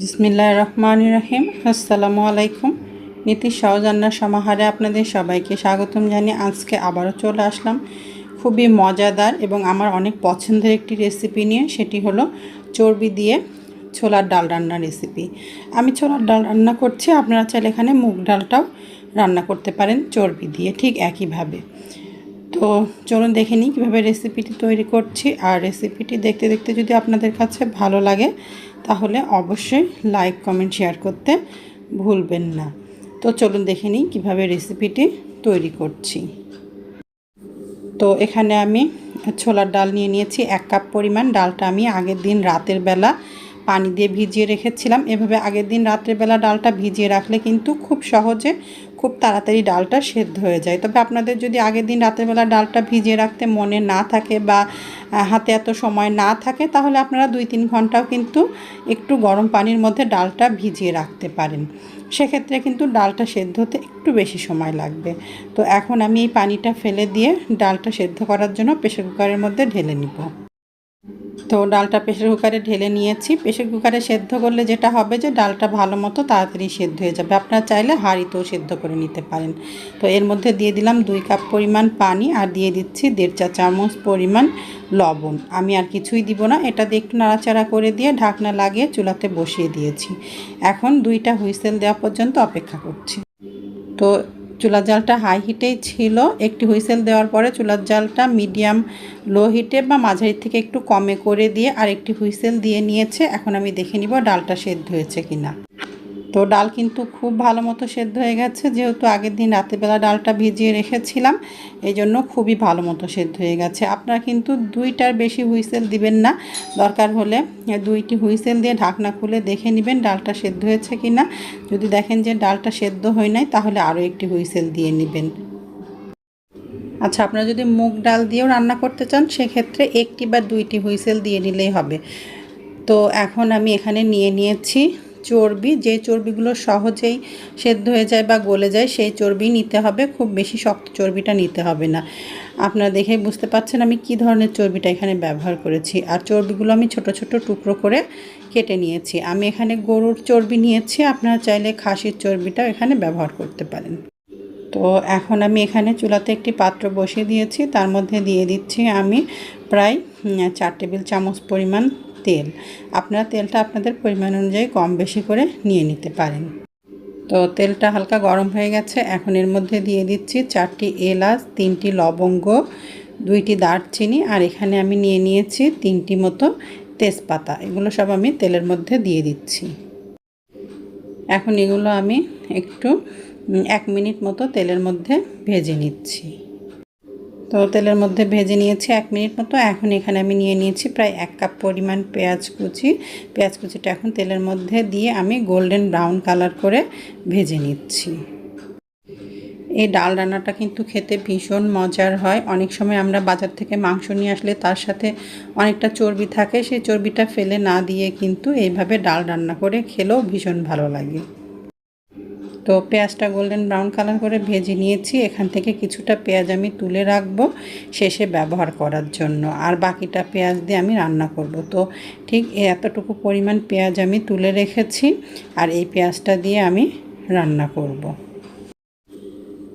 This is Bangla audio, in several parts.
বিসমিল্লাহির রহমানির রহিম। আসসালামু আলাইকুম। নীতি সহজ রান্নার সমাহারে আপনাদের সবাইকে স্বাগতম জানিয়ে আজকে আবারও চলে আসলাম খুবই মজাদার এবং আমার অনেক পছন্দের একটি রেসিপি নিয়ে। সেটি হলো চর্বি দিয়ে ছোলার ডাল রান্নার রেসিপি। আমি ছোলার ডাল রান্না করছি, আপনারা চাইলে এখানে মুগ ডালটাও রান্না করতে পারেন চর্বি দিয়ে ঠিক একইভাবে। তো চলুন দেখে নিই কীভাবে রেসিপিটি তৈরি করছি। আর রেসিপিটি দেখতে দেখতে যদি আপনাদের কাছে ভালো লাগে তাহলে অবশ্যই লাইক কমেন্ট শেয়ার করতে ভুলবেন না। তো চলুন দেখে নিই কীভাবে রেসিপিটি তৈরি করছি। তো এখানে আমি ছোলার ডাল নিয়ে নিয়েছি 1 কাপ পরিমাণ। ডালটা আমি আগের দিন রাতের বেলা পানি দিয়ে ভিজিয়ে রেখেছিলাম। এভাবে আগের দিন রাতের বেলা ডালটা ভিজিয়ে রাখলে কিন্তু খুব সহজে খুব তাড়াতাড়ি ডালটা সেদ্ধ হয়ে যায়। তবে আপনাদের যদি আগের দিন রাতের বেলা ডালটা ভিজিয়ে রাখতে মনে না থাকে বা হাতে এত সময় না থাকে তাহলে আপনারা 2-3 ঘন্টাও কিন্তু একটু গরম পানির মধ্যে ডালটা ভিজিয়ে রাখতে পারেন। সেক্ষেত্রে কিন্তু ডালটা সেদ্ধ হতে একটু বেশি সময় লাগবে। তো এখন আমি এই পানিটা ফেলে দিয়ে ডালটা সেদ্ধ করার জন্য প্রেসার কুকারের মধ্যে ঢেলে নিব। তো ডালটা প্রেসার কুকারে ঢেলে নিয়েছি। প্রেসার কুকারে সেদ্ধ করলে যেটা হবে যে ডালটা ভালো মতো তাড়াতাড়ি সেদ্ধ হয়ে যাবে। আপনারা চাইলে হাঁড়িতেও সেদ্ধ করে নিতে পারেন। তো এর মধ্যে দিয়ে দিলাম 2 কাপ পরিমাণ পানি আর দিয়ে দিচ্ছি 1.5 চা চামচ পরিমাণ লবণ। আমি আর কিছুই দিব না, এটা দিয়ে একটু নাড়াচাড়া করে দিয়ে ঢাকনা লাগিয়ে চুলাতে বসিয়ে দিয়েছি। এখন 2টা হুইসেল দেওয়া পর্যন্ত অপেক্ষা করছি। তো চুলার জালটা হাই হিটেই ছিল। একটি হুইসেল দেওয়ার পরে চুলার জালটা মিডিয়াম লো হিটে বা মাঝারি থেকে একটু কমে করে দিয়ে আরেকটি হুইসেল দিয়ে নিয়েছে। এখন আমি দেখে নিব ডালটা সেদ্ধ হয়েছে কিনা। তো ডাল কিন্তু খুব ভালো মতো সেদ্ধ হয়ে গেছে, যেহেতু আগের দিন রাতেরবেলা ডালটা ভিজিয়ে রেখেছিলাম এই জন্য খুবই ভালো মতো সেদ্ধ হয়ে গেছে। আপনারা কিন্তু 2টার বেশি হুইসেল দিবেন না, দরকার হলে 2টি হুইসেল দিয়ে ঢাকনা খুলে দেখে নেবেন ডালটা সেদ্ধ হয়েছে কিনা। যদি দেখেন যে ডালটা সেদ্ধ হয় নাই তাহলে আরও একটি হুইসেল দিয়ে নেবেন। আচ্ছা, আপনারা যদি মুগ ডাল দিয়েও রান্না করতে চান সেক্ষেত্রে 1টি বা 2টি হুইসেল দিয়ে নিলেই হবে। তো এখন আমি এখানে নিয়ে নিয়েছি চর্বি। যে চর্বিগুলো সহজেই সেদ্ধ হয়ে যায় বা গলে যায় সেই চর্বি নিতে হবে, খুব বেশি শক্ত চর্বিটা নিতে হবে না। আপনারা দেখেই বুঝতে পারছেন আমি কি ধরনের চর্বিটা এখানে ব্যবহার করেছি। আর চর্বিগুলো আমি ছোট ছোট টুকরো করে কেটে নিয়েছি। আমি এখানে গরুর চর্বি নিয়েছি, আপনারা চাইলে খাসির চর্বিটাও এখানে ব্যবহার করতে পারেন। তো এখন আমি এখানে চুলাতে একটি পাত্র বসিয়ে দিয়েছি, তার মধ্যে দিয়ে দিচ্ছি আমি প্রায় 4 টেবিল চামচ পরিমাণ তেল। আপনারা তেলটা আপনাদের পরিমাণ অনুযায়ী কম বেশি করে নিয়ে নিতে পারেন। তো তেলটা হালকা গরম হয়ে গেছে। এখন এর মধ্যে দিয়ে দিচ্ছি 4টি এলাচ, 3টি লবঙ্গ, 2টি দারচিনি আর এখানে আমি নিয়ে নিয়েছি 3টি মতো তেজপাতা। এগুলো সব আমি তেলের মধ্যে দিয়ে দিচ্ছি। এখন এগুলো আমি একটু 1 মিনিট মতো তেলের মধ্যে ভেজে নিচ্ছি। তো তেলের মধ্যে ভেজে নিয়েছি 1 মিনিট মতো। এখন এখানে আমি নিয়ে নিয়েছি প্রায় 1 কাপ পরিমাণ পেঁয়াজ কুচি। পেঁয়াজ কুচিটা এখন তেলের মধ্যে দিয়ে আমি গোল্ডেন ব্রাউন কালার করে ভেজে নিচ্ছি। এই ডাল রান্নাটা কিন্তু খেতে ভীষণ মজার হয়। অনেক সময় আমরা বাজার থেকে মাংস নিয়ে আসলে তার সাথে অনেকটা চর্বি থাকে, সেই চর্বিটা ফেলে না দিয়ে কিন্তু এইভাবে ডাল রান্না করে খেলেও ভীষণ ভালো লাগে। তো পেঁয়াজটা গোল্ডেন ব্রাউন কালার করে ভেজে নিয়েছি। এখান থেকে কিছুটা পেঁয়াজ আমি তুলে রাখবো শেষে ব্যবহার করার জন্য, আর বাকিটা পেঁয়াজ দিয়ে আমি রান্না করব। তো ঠিক এতটুকু পরিমাণ পেঁয়াজ আমি তুলে রেখেছি আর এই পেঁয়াজটা দিয়ে আমি রান্না করব।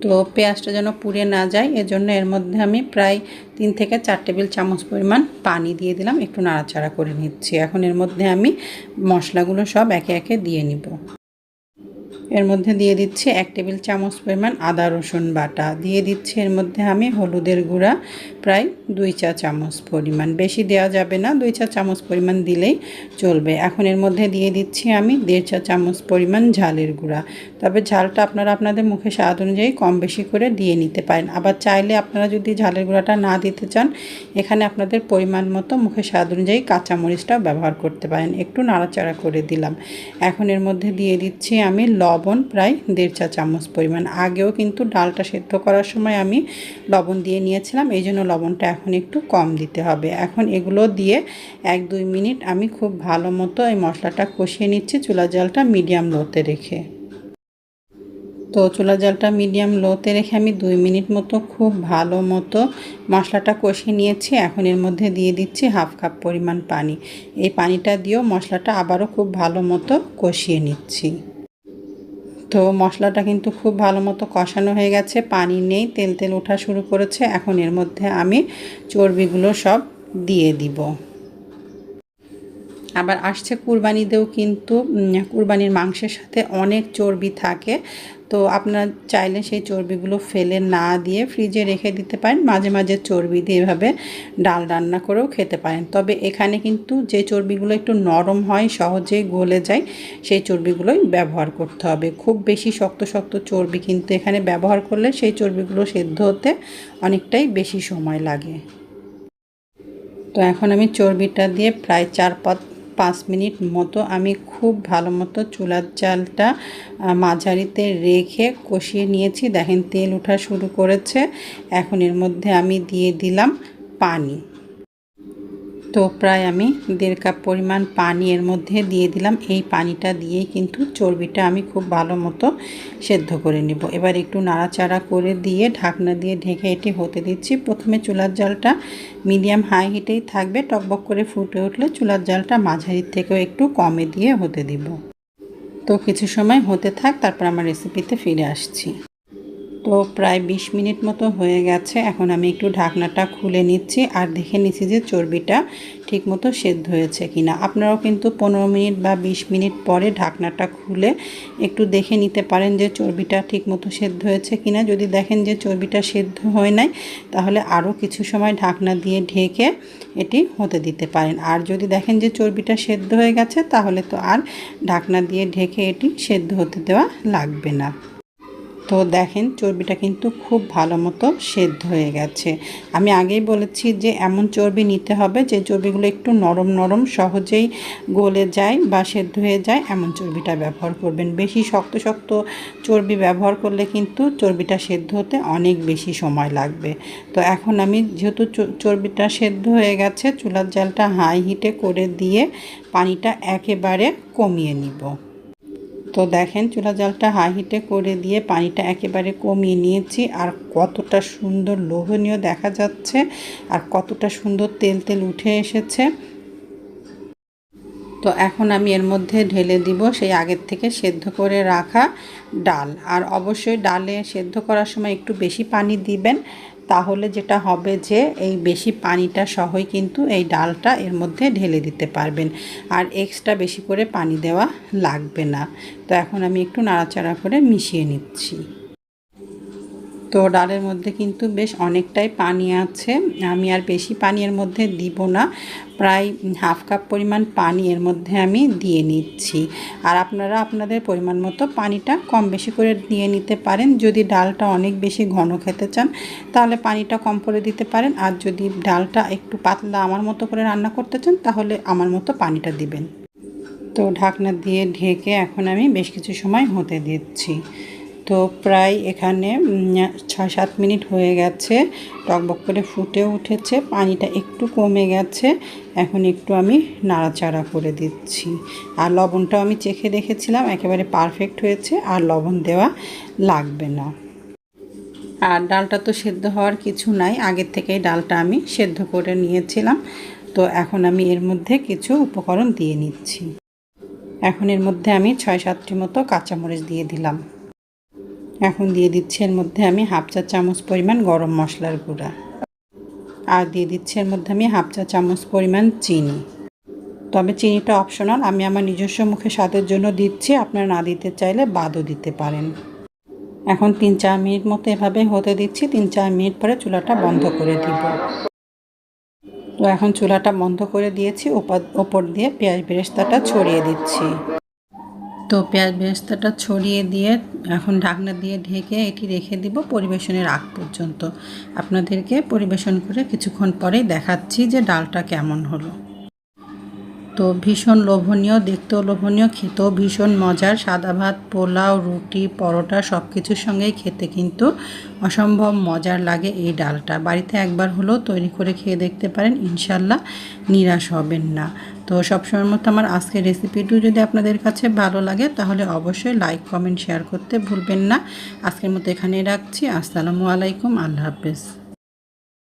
তো পেঁয়াজটা যেন পুড়ে না যায় এজন্য এর মধ্যে আমি প্রায় 3 থেকে 4 টেবিল চামচ পরিমাণ পানি দিয়ে দিলাম, একটু নাড়াচাড়া করে নিচ্ছি। এখন এর মধ্যে আমি মশলাগুলো সব একে একে দিয়ে নিব। এর মধ্যে দিয়ে দিচ্ছি 1 টেবিল চামচ পরিমাণ আদা রসুন বাটা, দিয়ে দিচ্ছি এর মধ্যে আমি হলুদের গুঁড়া প্রায় 2 চা চামচ পরিমাণ, বেশি দেওয়া যাবে না, 2 চা চামচ পরিমাণ দিলেই চলবে। এখন এর মধ্যে দিয়ে দিচ্ছি আমি 1.5 চা চামচ পরিমাণ ঝালের গুঁড়া। তবে ঝালটা আপনারা আপনাদের মুখে স্বাদ অনুযায়ী কম বেশি করে দিয়ে নিতে পারেন। আবার চাইলে আপনারা যদি ঝালের গুঁড়াটা না দিতে চান এখানে আপনাদের পরিমাণ মতো মুখে স্বাদ অনুযায়ী কাঁচামরিচটাও ব্যবহার করতে পারেন। একটু নাড়াচাড়া করে দিলাম। এখন এর মধ্যে দিয়ে দিচ্ছি আমি লবণ প্রায় 1.5 চা চামচ পরিমাণ। আগেও কিন্তু ডালটা সেদ্ধ করার সময় আমি লবণ দিয়ে নিয়েছিলাম, এই জন্য লবণটা এখন একটু কম দিতে হবে। এখন এগুলো দিয়ে 1-2 মিনিট আমি খুব ভালো মতো এই মশলাটা কষিয়ে নিচ্ছি চুলার জালটা মিডিয়াম লোতে রেখে। তো চুলার জালটা মিডিয়াম লোতে রেখে আমি 2 মিনিট মতো খুব ভালো মতো মশলাটা কষিয়ে নিয়েছি। এখন এর মধ্যে দিয়ে দিচ্ছি হাফ কাপ পরিমাণ পানি। এই পানিটা দিয়েও মশলাটা আবারও খুব ভালো মতো কষিয়ে নিচ্ছি। তো মশলাটা কিন্তু খুব ভালো মতো কষানো হয়ে গেছে, পানি নেই, তেল তেল ওঠা শুরু করেছে। এখন এর মধ্যে আমি চর্বিগুলো সব দিয়ে দিব। আবার আসছে কুরবানিতেও কিন্তু কুরবানির মাংসের সাথে অনেক চর্বি থাকে। তো আপনারা চাইলে সেই চর্বিগুলো ফেলে না দিয়ে ফ্রিজে রেখে দিতে পারেন। মাঝে মাঝে চর্বি দিয়ে এভাবে ডাল রান্না করেও খেতে পারেন। তবে এখানে কিন্তু যে চর্বিগুলো একটু নরম হয়, সহজেই গলে যায়, সেই চর্বিগুলোই ব্যবহার করতে হবে। খুব বেশি শক্ত শক্ত চর্বি কিন্তু এখানে ব্যবহার করলে সেই চর্বিগুলো সেদ্ধ হতে অনেকটাই বেশি সময় লাগে। তো এখন আমি চর্বিটা দিয়ে প্রায় 4-5 মিনিট মতো আমি খুব ভালো মতো চুলার জালটা মাঝারিতে রেখে কষিয়ে নিয়েছি। দেখেন তেল ওঠা শুরু করেছে। এখন এর মধ্যে আমি দিয়ে দিলাম পানি। তো প্রায় আমি 1.5 কাপ পরিমাণ পানি এর মধ্যে দিয়ে দিলাম। এই পানিটা দিয়েই কিন্তু চর্বিটা আমি খুব ভালো মতো সেদ্ধ করে নেব। এবার একটু নাড়াচাড়া করে দিয়ে ঢাকনা দিয়ে ঢেকে এটি হতে দিচ্ছি। প্রথমে চুলার জালটা মিডিয়াম হাই হিটেই থাকবে। টকবক করে ফুটে উঠলে চুলার জালটা মাঝারির থেকেও একটু কমে দিয়ে হতে দিব। তো কিছু সময় হতে থাক, তারপর আমার রেসিপিতে ফিরে আসছি। তো প্রায় 20 মিনিট মতো হয়ে গেছে। এখন আমি একটু ঢাকনাটা খুলে নিচ্ছি আর দেখে নিচ্ছি যে চর্বিটা ঠিকমতো সেদ্ধ হয়েছে কিনা। আপনারাও কিন্তু 15 মিনিট বা 20 মিনিট পরে ঢাকনাটা খুলে একটু দেখে নিতে পারেন যে চর্বিটা ঠিকমতো সেদ্ধ হয়েছে কিনা। যদি দেখেন যে চর্বিটা সেদ্ধ হয় নাই, তাহলে আরও কিছু সময় ঢাকনা দিয়ে ঢেকে এটি হতে দিতে পারেন। আর যদি দেখেন যে চর্বিটা সেদ্ধ হয়ে গেছে, তাহলে তো আর ঢাকনা দিয়ে ঢেকে এটি সেদ্ধ হতে দেওয়া লাগবে না। তো দেখেন চর্বিটা কিন্তু খুব ভালো মতো সেদ্ধ হয়ে গেছে। আমি আগেই বলেছি যে এমন চর্বি নিতে হবে যে চর্বিগুলো একটু নরম নরম, সহজেই গলে যায় বা সেদ্ধ হয়ে যায়, এমন চর্বিটা ব্যবহার করবেন। বেশি শক্ত শক্ত চর্বি ব্যবহার করলে কিন্তু চর্বিটা সেদ্ধ হতে অনেক বেশি সময় লাগবে। তো এখন আমি যেহেতু চর্বিটা সেদ্ধ হয়ে গেছে, চুলার জালটা হাই হিটে করে দিয়ে পানিটা একেবারে কমিয়ে নিব। তো দেখেন চুলা জালটা হাই হিটে করে দিয়ে পানিটা একেবারে কমিয়ে নিয়েছি। আর কতটা সুন্দর লোভনীয় দেখা যাচ্ছে, আর কতটা সুন্দর তেল তেল উঠে এসেছে। তো এখন আমি এর মধ্যে ঢেলে দিব সেই আগের থেকে সেদ্ধ করে রাখা ডাল। আর অবশ্যই ডালে সেদ্ধ করার সময় একটু বেশি পানি দিবেন, তাহলে যেটা হবে যে এই বেশি পানিটা সহই কিন্তু এই ডালটা এর মধ্যে ঢেলে দিতে পারবেন, আর এক্সট্রা বেশি করে পানি দেওয়া লাগবে না। তো এখন আমি একটু নাড়াচাড়া করে মিশিয়ে নিচ্ছি। তো ডালের মধ্যে কিন্তু বেশ অনেকটাই পানি আছে, আমি আর বেশি পানি এর মধ্যে দিব না। প্রায় হাফ কাপ পরিমাণ পানি এর মধ্যে আমি দিয়ে নিচ্ছি। আর আপনারা আপনাদের পরিমাণ মতো পানিটা কম বেশি করে দিয়ে নিতে পারেন। যদি ডালটা অনেক বেশি ঘন খেতে চান, তাহলে পানিটা কম করে দিতে পারেন। আর যদি ডালটা একটু পাতলা আমার মতো করে রান্না করতে চান, তাহলে আমার মতো পানিটা দিবেন। তো ঢাকনা দিয়ে ঢেকে এখন আমি বেশ কিছু সময় হতে দিচ্ছি। তো প্রায় এখানে 6-7 মিনিট হয়ে গেছে, টকবক করে ফুটে উঠেছে, পানিটা একটু কমে গেছে। এখন একটু আমি নাড়াচাড়া করে দিচ্ছি। আর লবণটাও আমি চেখে দেখেছিলাম, একেবারে পারফেক্ট হয়েছে, আর লবণ দেওয়া লাগবে না। আর ডালটা তো সেদ্ধ হওয়ার কিছু নাই, আগের থেকেই ডালটা আমি সেদ্ধ করে নিয়েছিলাম। তো এখন আমি এর মধ্যে কিছু উপকরণ দিয়ে নিচ্ছি। এখন এর মধ্যে আমি 6-7টি মতো কাঁচামরিচ দিয়ে দিলাম। এখন দিয়ে দিচ্ছি এর মধ্যে আমি হাফ চা চামচ পরিমাণ গরম মশলার গুঁড়া, আর দিয়ে দিচ্ছি এর মধ্যে আমি হাফ চা চামচ পরিমাণ চিনি। তবে চিনিটা অপশনাল, আমি আমার নিজস্ব মুখে স্বাদের জন্য দিচ্ছি, আপনারা না দিতে চাইলে বাদও দিতে পারেন। এখন 3-4 মিনিট মতো এভাবে হতে দিচ্ছি। 3-4 মিনিট পরে চুলাটা বন্ধ করে দিব। তো এখন চুলাটা বন্ধ করে দিয়েছি, ওপর দিয়ে পেঁয়াজ বেরেস্তাটা ছড়িয়ে দিচ্ছি। তো পেঁয়াজ বেরেস্তাটা ছড়িয়ে দিয়ে এখন ঢাকনা দিয়ে ঢেকে এটি রেখে দিব পরিবেশনের আগ পর্যন্ত। আপনাদেরকে পরিবেশন করে কিছুক্ষণ পরেই দেখাচ্ছি যে ডালটা কেমন হলো। তো ভীষণ লোভনীয়, দেখতেও লোভনীয়, খেতেও ভীষণ মজার। সাদা ভাত, পোলাও, রুটি, পরোটা সব কিছুর সঙ্গেই খেতে কিন্তু অসম্ভব মজার লাগে এই ডালটা। বাড়িতে একবার হলেও তৈরি করে খেয়ে দেখতে পারেন, ইনশাল্লাহ নিরাশ হবেন না। তো সবসময়ের মতো আমার আজকের রেসিপিটি যদি আপনাদের কাছে ভালো লাগে তাহলে অবশ্যই লাইক, কমেন্ট, শেয়ার করতে ভুলবেন না। আজকের মতো এখানেই রাখছি। আসসালামু আলাইকুম, আল্লাহ হাফেজ।